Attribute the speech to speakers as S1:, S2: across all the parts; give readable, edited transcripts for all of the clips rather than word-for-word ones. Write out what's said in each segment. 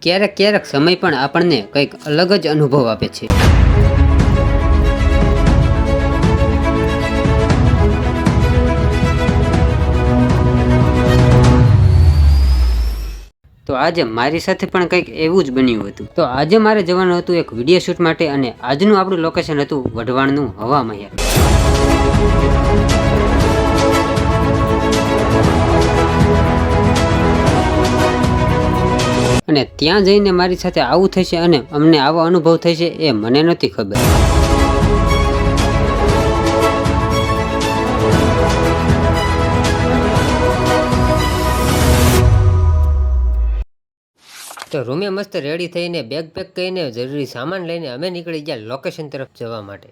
S1: ક્યારેક ક્યારેક સમય પણ આપણને કંઈક અલગ જ અનુભવ આપે છે. તો આજે મારી સાથે પણ કંઈક એવું જ બન્યું હતું. તો આજે મારે જવાનું હતું એક વિડીયો શૂટ માટે, અને આજનું આપણું લોકેશન હતું વઢવાણનું હવા મહેલ. અને ત્યાં જઈને મારી સાથે આવું થશે અને અમને આવો અનુભવ થશે એ મને નહોતી ખબર. તો રૂમે મસ્ત રેડી થઈને બેગ પેક કરીને જરૂરી સામાન લઈને અમે નીકળી ગયા લોકેશન તરફ જવા માટે.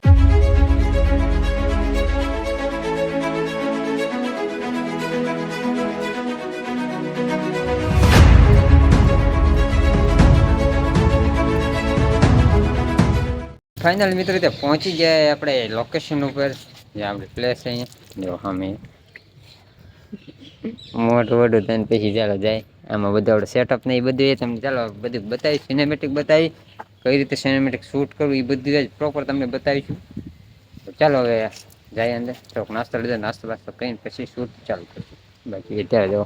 S1: ફાઇનલ મિત્રો ત્યાં પહોંચી ગયા આપણે લોકેશન ઉપર, જે આપણી પ્લેસ અહીંયા જો અમે મોટું થઈને પછી ચાલો જાય. આમાં બધું આપણે સેટઅપ ને એ બધું એ તમને ચાલો બધું બતાવી, સિનેમેટિક બતાવી, કઈ રીતે સિનેમેટિક શૂટ કરવું એ બધું જ પ્રોપર તમને બતાવીશું. તો ચાલો હવે જાય અંદર, થોડોક નાસ્તો લીધો, નાસ્તો બાસ્તો કરીને પછી શૂટ ચાલુ કરીશું. બાકી અત્યારે જો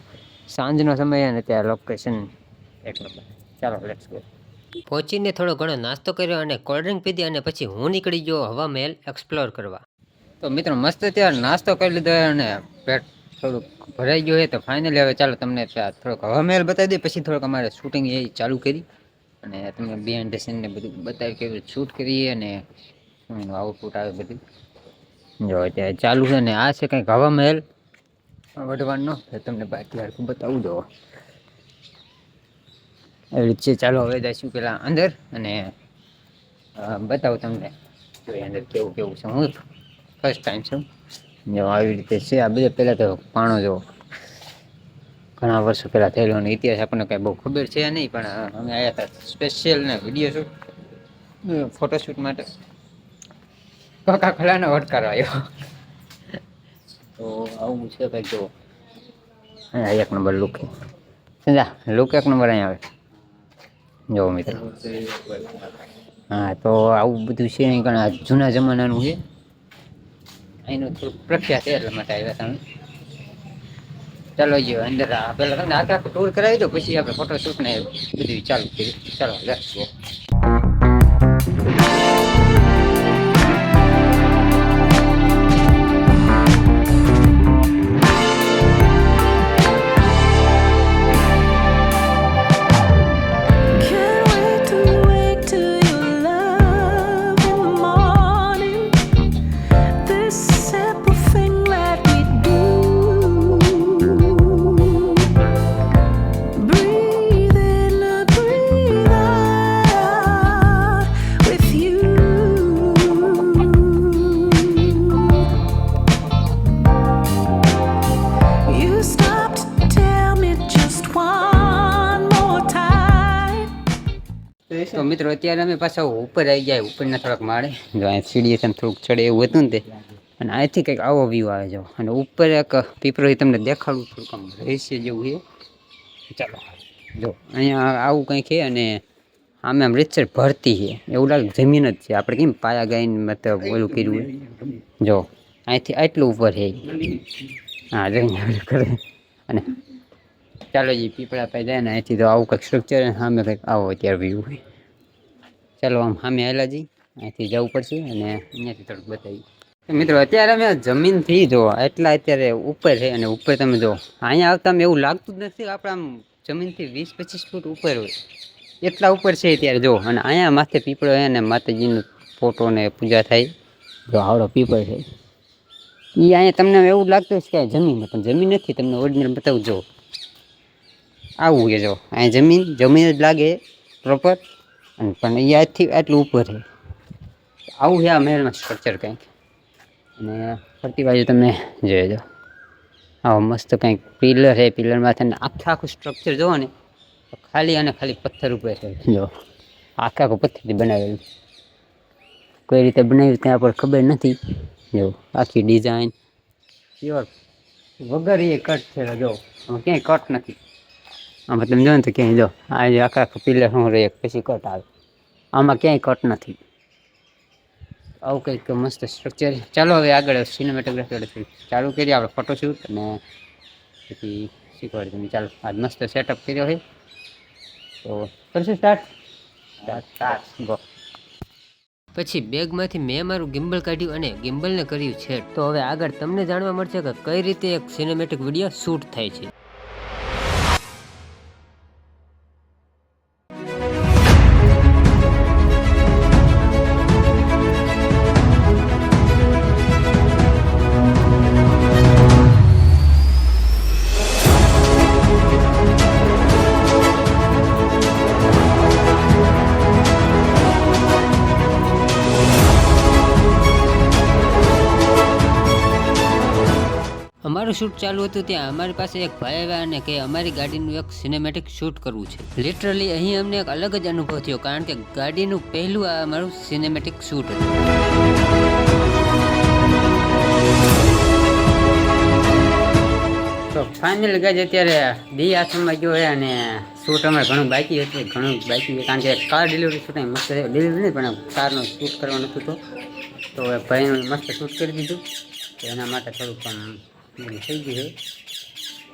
S1: સાંજનો સમય અને ત્યાં લોકેશન એક નંબર. ચાલો લેટ્સ ગો. પહોંચીને થોડો ઘણો નાસ્તો કર્યો અને કોલ્ડ્રિંક પીધી અને પછી હું નીકળી ગયો હવા મહેલ એક્સપ્લોર કરવા. તો મિત્રો મસ્ત ત્યાં નાસ્તો કરી લીધો અને પેટ થોડુંક ભરાઈ ગયું હોય. તો ફાઇનલી હવે ચાલો તમને થોડોક હવા મહેલ બતાવી દઈએ, પછી થોડોક અમારે શૂટિંગ એ ચાલુ કરી અને તમને બિહાઇન્ડ ધ સીન ને બધું બતાવી કેવી રીતે શૂટ કરીએ અને એનું આઉટપુટ આવે બધું જો અત્યારે ચાલુ છે. ને આ છે કંઈક હવા મહેલ વઢવાણનો, તમને બાકી હરખું બતાવું દો એવી રીતે. ચાલો હવે જઈશું પેલા અંદર અને બતાવું તમને જોઈએ અંદર કેવું કેવું છે. હું ફર્સ્ટ ટાઈમ છું જો આવી રીતે છે. આ બધે પહેલાં તો પાણો જો ઘણા વર્ષો પહેલાં થયેલો અને ઇતિહાસ આપણને કાંઈ બહુ ખબર છે નહીં, પણ અમે આવ્યા હતા સ્પેશિયલ ને વિડીયો શૂટ ફોટોશૂટ માટે. કોકા ખોલાનો વટકારો આવ્યો. તો આવું છે કંઈક જો એક નંબર લુક સમજા, લુક એક નંબર અહીંયા આવે જો મિત્રો. હા તો આવું બધું છે અહીં, ઘણા જૂના જમાનાનું છે. અહીંનું થોડુંક પ્રખ્યાત છે એટલા માટે આવ્યા તમે. ચાલો જો અંદર પહેલાં તમને આખે આખું ટૂર કરાવી દો, પછી આપણે ફોટોશૂટ ને બધું ચાલુ કરીએ. ચાલો લેટ્સ ગો. તો મિત્રો અત્યારે અમે પાછા ઉપર આવી ગયા, ઉપરના થોડાક માળે જો અહીંયા સીડીએ તમે થોડુંક ચડે એવું હતું ને તે, અને અહીંથી કંઈક આવો વ્યૂ આવે જો. અને ઉપર એક પીપળો તમને દેખાડું થોડુંક આમ રહસ્ય જેવું છે. ચાલો જો અહીંયા આવું કંઈક છે અને આમે આમ રીતસર ભરતી છે એવું લાગે, જમીન જ છે. આપણે કેમ પાયા ગાઈને મતલબ ઓલું કર્યું હોય જો, અહીંથી આટલું ઉપર છે. હા જઈને કરે અને ચાલો જે પીપળા પાઈ જાય ને અહીંથી તો આવું કંઈક સ્ટ્રક્ચર સામે કંઈક આવો અત્યારે વ્યૂ હોય. ચાલો આમ સામે આવેલા જઈએ, અહીંથી જવું પડશે અને અહીંયાથી થોડુંક બતાવી. મિત્રો અત્યારે અમે જમીનથી જો એટલા અત્યારે ઉપર છે અને ઉપર તમે જો અહીંયા આવતા અમે એવું લાગતું જ નથી આપણે આમ જમીનથી 20-25 ફૂટ ઉપર હોય એટલા ઉપર છે અત્યારે જો. અને અહીંયા માથે પીપળો છે ને માતાજીનો ફોટો ને પૂજા થાય જો. આવડો પીપળ છે એ અહીંયા તમને એવું લાગતું છે કે જમીન, પણ જમીન નથી. તમને ઓરિજિનલ બતાવું જો આવું છે જો. અહીંયા જમીન જ લાગે પ્રોપર, અને પણ અહીંયાથી આટલું ઉપર છે. આવું છે આ મહેલમાં સ્ટ્રક્ચર કંઈક. અને ફરતી બાજુ તમે જોઈ જો આવો મસ્ત કંઈક પિલર છે. પિલરમાં આખું સ્ટ્રક્ચર જોવો ને ખાલી અને ખાલી પથ્થર ઉપર છે જો. આખું પથ્થરથી બનાવેલું, કઈ રીતે બનાવ્યું ત્યાં પણ ખબર નથી જો. આખી ડિઝાઇન પ્યોર વગર એ કટ છે જો, ક્યાંય કટ નથી. આમાં તમે જો ને તો ક્યાંય જો આ જે આખા પિલર શું રહે પછી કટ આવે, આમાં ક્યાંય કટ નથી. આવું કંઈક મસ્ત સ્ટ્રક્ચર. ચાલો હવે આગળ સિનેમેટોગ્રાફી ચાલુ કરીએ આપણે ફોટોશૂટ, અને પછી શીખવાડી તમે. ચાલો આજ મસ્ત સેટઅપ કર્યો છે, તો કરશું સ્ટાર્ટ ગો. પછી બેગમાંથી મેં મારું ગિમ્બલ કાઢ્યું અને ગિમ્બલને કર્યું છે. તો હવે આગળ તમને જાણવા મળશે કે કઈ રીતે એક સિનેમેટિક વિડીયો શૂટ થાય છે. અમારું શૂટ ચાલુ હતું ત્યાં અમારી પાસે એક ભાઈ આવ્યા અને કે અમારી ગાડીનું એક સિનેમેટિક શૂટ કરવું છે. લિટરલી અહીં અમને એક અલગ જ અનુભવ થયો, કારણ કે ગાડીનું પહેલું આ અમારું સિનેમેટિક શૂટ હતું. તો ફાઇનલ ગાજ અત્યારે દી આશ્રમમાં ગયો છે, અને શૂટ અમારે ઘણું બાકી હતું, કારણ કે કાર ડિલિવરી શૂટ મસ્ત ડિલિવરી નહીં પણ કારનું શૂટ કરવાનું હતું. તો ભાઈનું મસ્ત શૂટ કરી દીધું, તો એના માટે થોડુંક પણ થઈ ગયું છે.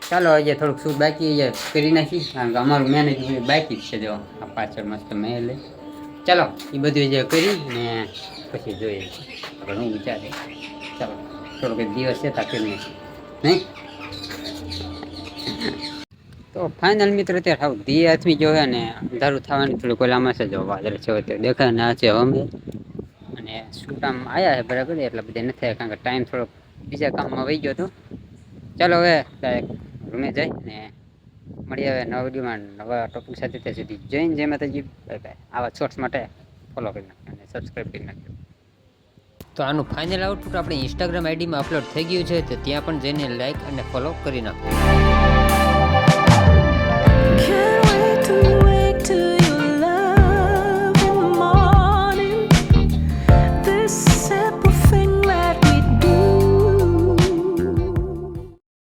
S1: ચાલો હજી થોડુંક શૂટ બાકી કરી નાખી, કારણ કે અમારું મેનેજ બાકી જ છે. જો આ પાછળ મસ્ત મેલ. ચાલો એ બધું જે કરી ને પછી જોઈએ ઘણું વિચારે. ચાલો થોડોક દિવસ છે તા કરી નહીં. તો ફાઇનલ મિત્ર અત્યારે આવું દી આથમી જો છે ને અંધારું થવાની થોડુંક ઓલામાં છે. જો વાદળ છે અત્યારે દેખાય ના છે અમે, અને શૂટ આમ આવ્યા છે બરાબર, એટલે બધા નથી આવ્યા કારણ કે ટાઈમ થોડોક બીજા કામમાં વહી ગયો હતો. ચાલો હવે રૂમે જઈ ને મળીએ હવે નવા વિડીયોમાં નવા ટોપિક સાથે. ત્યાં સુધી જય માતાજી, બાય બાય. આવા શોર્ટ્સ માટે ફોલો કરી નાખજો અને સબસ્ક્રાઈબ કરી નાખજો. તો આનું ફાઇનલ આઉટપુટ આપણે ઇન્સ્ટાગ્રામ આઈડીમાં અપલોડ થઈ ગયું છે, તો ત્યાં પણ જઈને લાઈક અને ફોલો કરી નાખજો.